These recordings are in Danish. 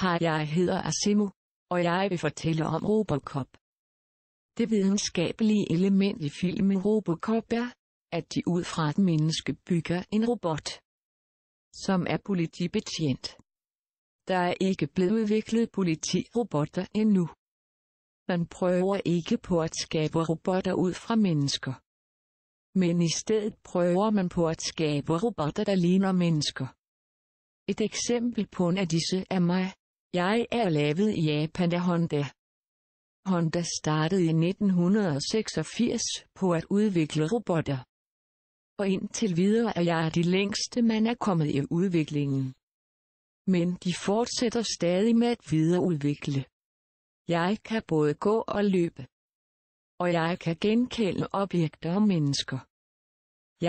Hej, jeg hedder Asimo, og jeg vil fortælle om Robocop. Det videnskabelige element i filmen Robocop er, at de ud fra et menneske bygger en robot, som er politibetjent. Der er ikke blevet udviklet politirobotter endnu. Man prøver ikke på at skabe robotter ud fra mennesker. Men i stedet prøver man på at skabe robotter, der ligner mennesker. Et eksempel på en af disse er mig. Jeg er lavet i Japan af Honda. Honda startede i 1986 på at udvikle robotter. Og indtil videre er jeg de længste man er kommet i udviklingen. Men de fortsætter stadig med at videreudvikle. Jeg kan både gå og løbe. Og jeg kan genkende objekter og mennesker.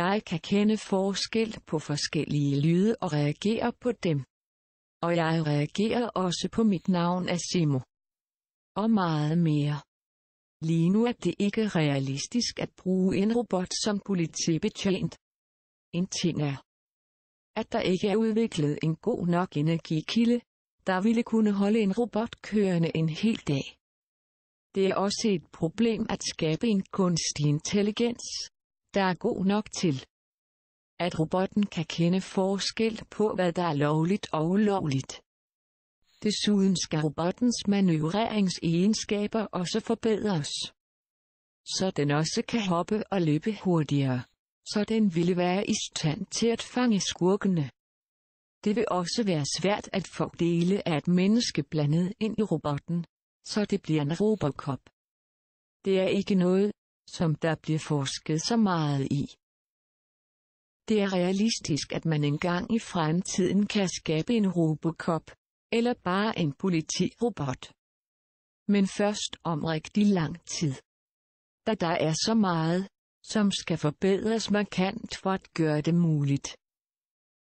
Jeg kan kende forskel på forskellige lyde og reagere på dem. Og jeg reagerer også på mit navn Asimo. Og meget mere. Lige nu er det ikke realistisk at bruge en robot som politibetjent. En ting er, at der ikke er udviklet en god nok energikilde, der ville kunne holde en robot kørende en hel dag. Det er også et problem at skabe en kunstig intelligens, der er god nok til, at robotten kan kende forskel på hvad der er lovligt og ulovligt. Desuden skal robottens manøvreringsegenskaber også forbedres, så den også kan hoppe og løbe hurtigere, så den ville være i stand til at fange skurkene. Det vil også være svært at få dele af et menneske blandet ind i robotten, så det bliver en Robocop. Det er ikke noget, som der bliver forsket så meget i. Det er realistisk, at man engang i fremtiden kan skabe en Robocop, eller bare en politirobot. Men først om rigtig lang tid. Da der er så meget, som skal forbedres markant for at gøre det muligt.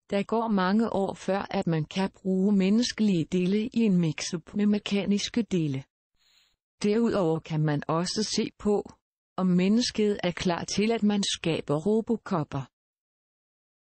Der går mange år før at man kan bruge menneskelige dele i en mix-up med mekaniske dele. Derudover kan man også se på, om mennesket er klar til at man skaber robocopper.